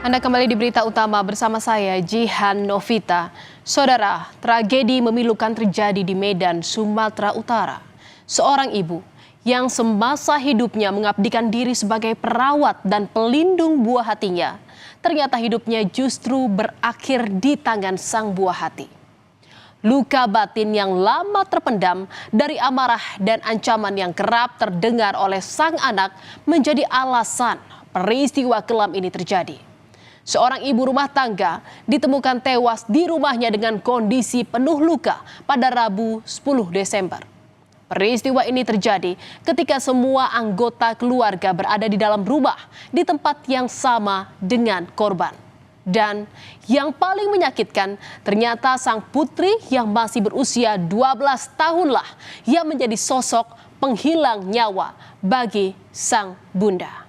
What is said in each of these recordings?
Anda kembali di berita utama bersama saya, Jihan Novita. Saudara, tragedi memilukan terjadi di Medan, Sumatera Utara. Seorang ibu yang semasa hidupnya mengabdikan diri sebagai perawat dan pelindung buah hatinya, ternyata hidupnya justru berakhir di tangan sang buah hati. Luka batin yang lama terpendam dari amarah dan ancaman yang kerap terdengar oleh sang anak menjadi alasan peristiwa kelam ini terjadi. Seorang ibu rumah tangga ditemukan tewas di rumahnya dengan kondisi penuh luka pada Rabu 10 Desember. Peristiwa ini terjadi ketika semua anggota keluarga berada di dalam rumah di tempat yang sama dengan korban. Dan yang paling menyakitkan, ternyata sang putri yang masih berusia 12 tahunlah yang menjadi sosok penghilang nyawa bagi sang bunda.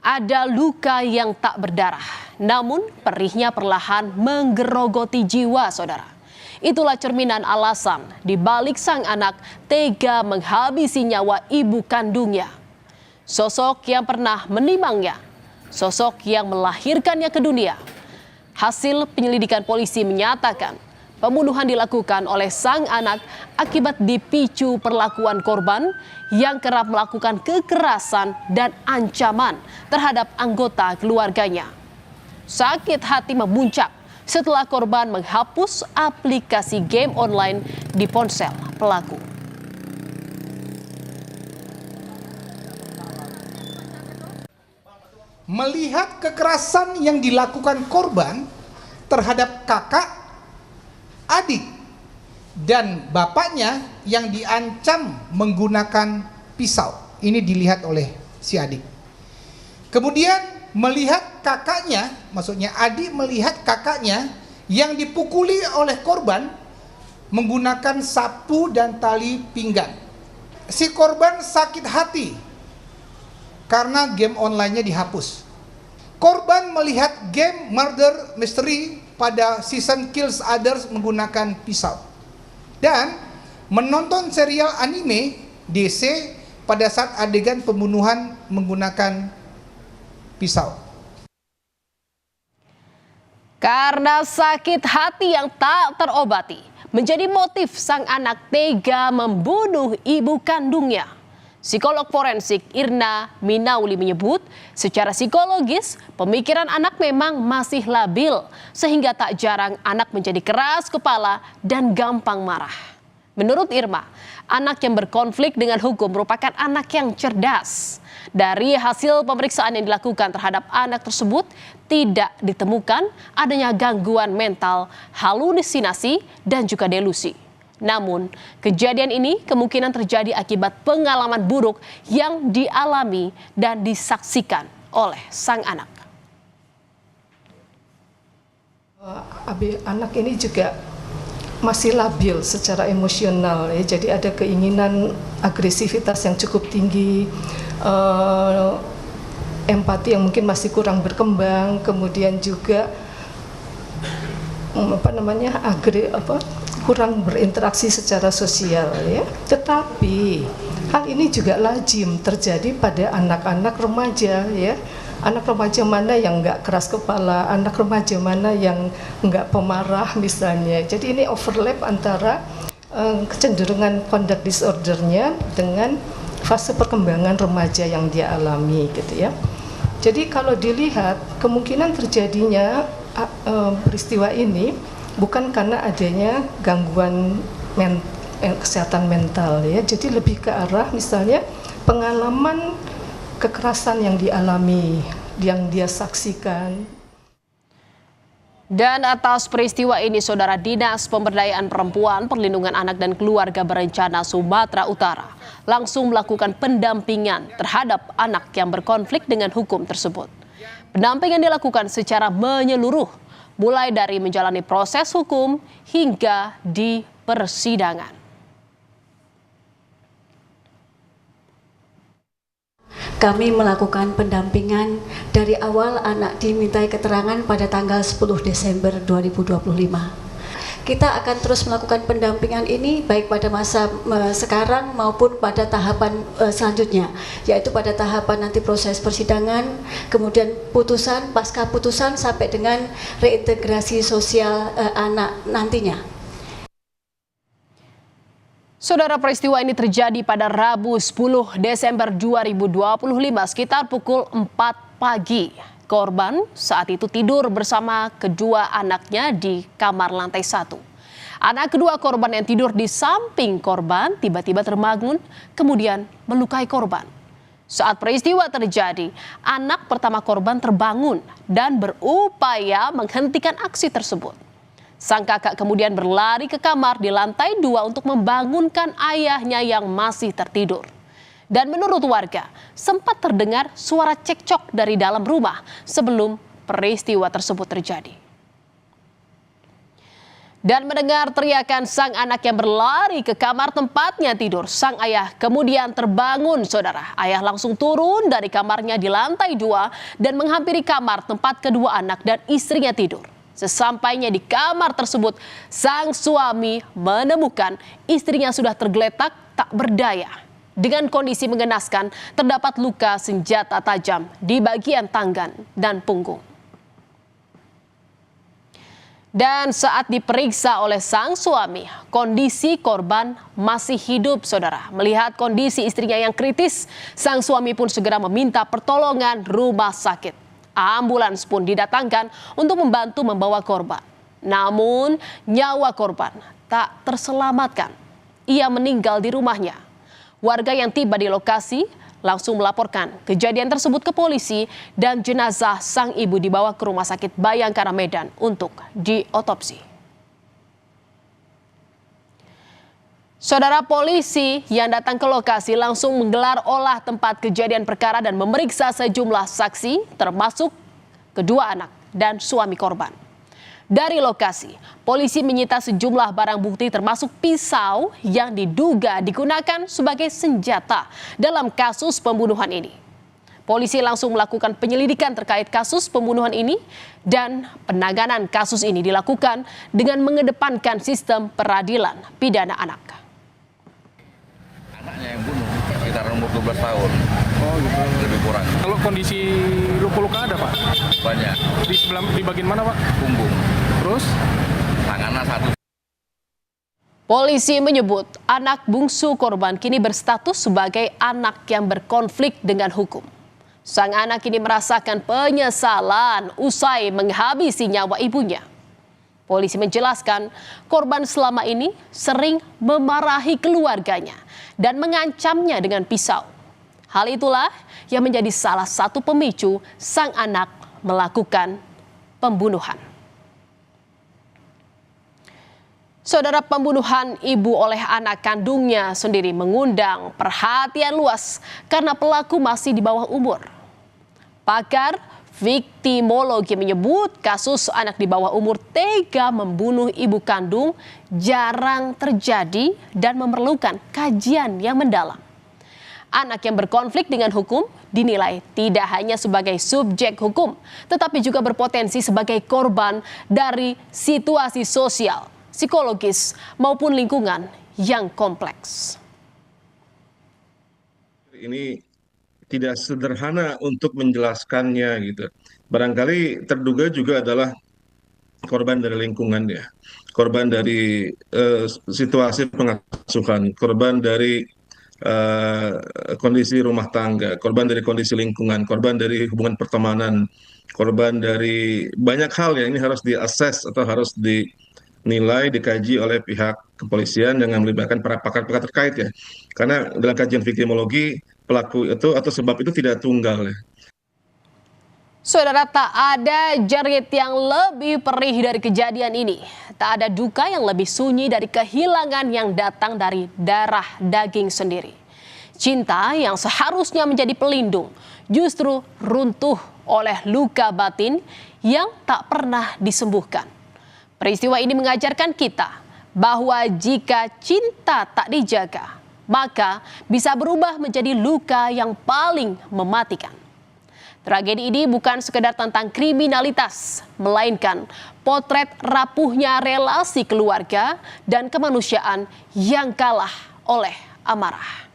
Ada luka yang tak berdarah, namun perihnya perlahan menggerogoti jiwa, saudara. Itulah cerminan alasan di balik sang anak tega menghabisi nyawa ibu kandungnya. Sosok yang pernah menimangnya, sosok yang melahirkannya ke dunia. Hasil penyelidikan polisi menyatakan pembunuhan dilakukan oleh sang anak akibat dipicu perlakuan korban yang kerap melakukan kekerasan dan ancaman terhadap anggota keluarganya. Sakit hati memuncak setelah korban menghapus aplikasi game online di ponsel pelaku. Melihat kekerasan yang dilakukan korban terhadap kakak, adik, dan bapaknya yang diancam menggunakan pisau. Ini dilihat oleh si adik. Kemudian melihat kakaknya, maksudnya adik melihat kakaknya yang dipukuli oleh korban menggunakan sapu dan tali pinggang. Si korban sakit hati karena game online-nya dihapus. Korban melihat game Murder Mystery pada season Kills Others menggunakan pisau. Dan menonton serial anime DC pada saat adegan pembunuhan menggunakan pisau. Karena sakit hati yang tak terobati menjadi motif sang anak tega membunuh ibu kandungnya. Psikolog forensik Irna Minauli menyebut secara psikologis pemikiran anak memang masih labil sehingga tak jarang anak menjadi keras kepala dan gampang marah. Menurut Irma, anak yang berkonflik dengan hukum merupakan anak yang cerdas. Dari hasil pemeriksaan yang dilakukan terhadap anak tersebut tidak ditemukan adanya gangguan mental, halusinasi, dan juga delusi. Namun, kejadian ini kemungkinan terjadi akibat pengalaman buruk yang dialami dan disaksikan oleh sang anak. Anak ini juga masih labil secara emosional, ya. Jadi ada keinginan agresivitas yang cukup tinggi, empati yang mungkin masih kurang berkembang, kemudian juga kurang berinteraksi secara sosial, ya. Tetapi hal ini juga lazim terjadi pada anak-anak remaja, ya. Anak remaja mana yang nggak keras kepala, anak remaja mana yang nggak pemarah misalnya. Jadi ini overlap antara kecenderungan conduct disordernya dengan fase perkembangan remaja yang dia alami, gitu ya. Jadi kalau dilihat kemungkinan terjadinya peristiwa ini bukan karena adanya gangguan kesehatan mental, ya. Jadi lebih ke arah misalnya pengalaman kekerasan yang dialami, yang dia saksikan. Dan atas peristiwa ini, Saudara, Dinas Pemberdayaan Perempuan, Perlindungan Anak dan Keluarga Berencana Sumatera Utara langsung melakukan pendampingan terhadap anak yang berkonflik dengan hukum tersebut. Pendampingan dilakukan secara menyeluruh, mulai dari menjalani proses hukum hingga di persidangan. Kami melakukan pendampingan dari awal anak dimintai keterangan pada tanggal 10 Desember 2025. kita akan terus melakukan pendampingan ini baik pada masa sekarang maupun pada tahapan selanjutnya, yaitu pada tahapan nanti proses persidangan, kemudian putusan, pasca putusan sampai dengan reintegrasi sosial anak nantinya. Saudara, peristiwa ini terjadi pada Rabu 10 Desember 2025 sekitar pukul 4 pagi. Korban saat itu tidur bersama kedua anaknya di kamar lantai 1. Anak kedua korban yang tidur di samping korban tiba-tiba terbangun kemudian melukai korban. Saat peristiwa terjadi, anak pertama korban terbangun dan berupaya menghentikan aksi tersebut. Sang kakak kemudian berlari ke kamar di lantai 2 untuk membangunkan ayahnya yang masih tertidur. Dan menurut warga, sempat terdengar suara cekcok dari dalam rumah sebelum peristiwa tersebut terjadi. Dan mendengar teriakan sang anak yang berlari ke kamar tempatnya tidur, sang ayah kemudian terbangun, saudara. Ayah langsung turun dari kamarnya di lantai 2 dan menghampiri kamar tempat kedua anak dan istrinya tidur. Sesampainya di kamar tersebut, sang suami menemukan istrinya sudah tergeletak tak berdaya. Dengan kondisi mengenaskan, terdapat luka senjata tajam di bagian tangan dan punggung. Dan saat diperiksa oleh sang suami, kondisi korban masih hidup, saudara. Melihat kondisi istrinya yang kritis, sang suami pun segera meminta pertolongan rumah sakit. Ambulans pun didatangkan untuk membantu membawa korban. Namun, nyawa korban tak terselamatkan. Ia meninggal di rumahnya. Warga yang tiba di lokasi langsung melaporkan kejadian tersebut ke polisi dan jenazah sang ibu dibawa ke Rumah Sakit Bayangkara Medan untuk diotopsi. Saudara, polisi yang datang ke lokasi langsung menggelar olah tempat kejadian perkara dan memeriksa sejumlah saksi termasuk kedua anak dan suami korban. Dari lokasi, polisi menyita sejumlah barang bukti termasuk pisau yang diduga digunakan sebagai senjata dalam kasus pembunuhan ini. Polisi langsung melakukan penyelidikan terkait kasus pembunuhan ini dan penanganan kasus ini dilakukan dengan mengedepankan sistem peradilan pidana anak. Anaknya yang bunuh sekitar umur 12 tahun. Oh gitu. Lebih kurang. Kalau kondisi luka-luka ada, Pak? Banyak. Di bagian mana, Pak? Punggung. Terus? Tangannya satu. Polisi menyebut anak bungsu korban kini berstatus sebagai anak yang berkonflik dengan hukum. Sang anak kini merasakan penyesalan usai menghabisi nyawa ibunya. Polisi menjelaskan korban selama ini sering memarahi keluarganya dan mengancamnya dengan pisau. Hal itulah yang menjadi salah satu pemicu sang anak melakukan pembunuhan. Saudara, pembunuhan ibu oleh anak kandungnya sendiri mengundang perhatian luas karena pelaku masih di bawah umur. Pakar viktimologi menyebut kasus anak di bawah umur tega membunuh ibu kandung jarang terjadi dan memerlukan kajian yang mendalam. Anak yang berkonflik dengan hukum dinilai tidak hanya sebagai subjek hukum, tetapi juga berpotensi sebagai korban dari situasi sosial, psikologis, maupun lingkungan yang kompleks. Ini tidak sederhana untuk menjelaskannya gitu. Barangkali terduga juga adalah korban dari lingkungan ya, korban dari situasi pengasuhan, korban dari kondisi rumah tangga, korban dari kondisi lingkungan, korban dari hubungan pertemanan, korban dari banyak hal ya. Ini harus diakses atau harus dinilai, dikaji oleh pihak kepolisian dengan melibatkan para pakar-pakar terkait ya. Karena dalam kajian viktimologi pelaku itu atau sebab itu tidak tunggal ya. Saudara, tak ada jerit yang lebih perih dari kejadian ini. Tak ada duka yang lebih sunyi dari kehilangan yang datang dari darah daging sendiri. Cinta yang seharusnya menjadi pelindung justru runtuh oleh luka batin yang tak pernah disembuhkan. Peristiwa ini mengajarkan kita bahwa jika cinta tak dijaga, maka bisa berubah menjadi luka yang paling mematikan. Tragedi ini bukan sekedar tentang kriminalitas, melainkan potret rapuhnya relasi keluarga dan kemanusiaan yang kalah oleh amarah.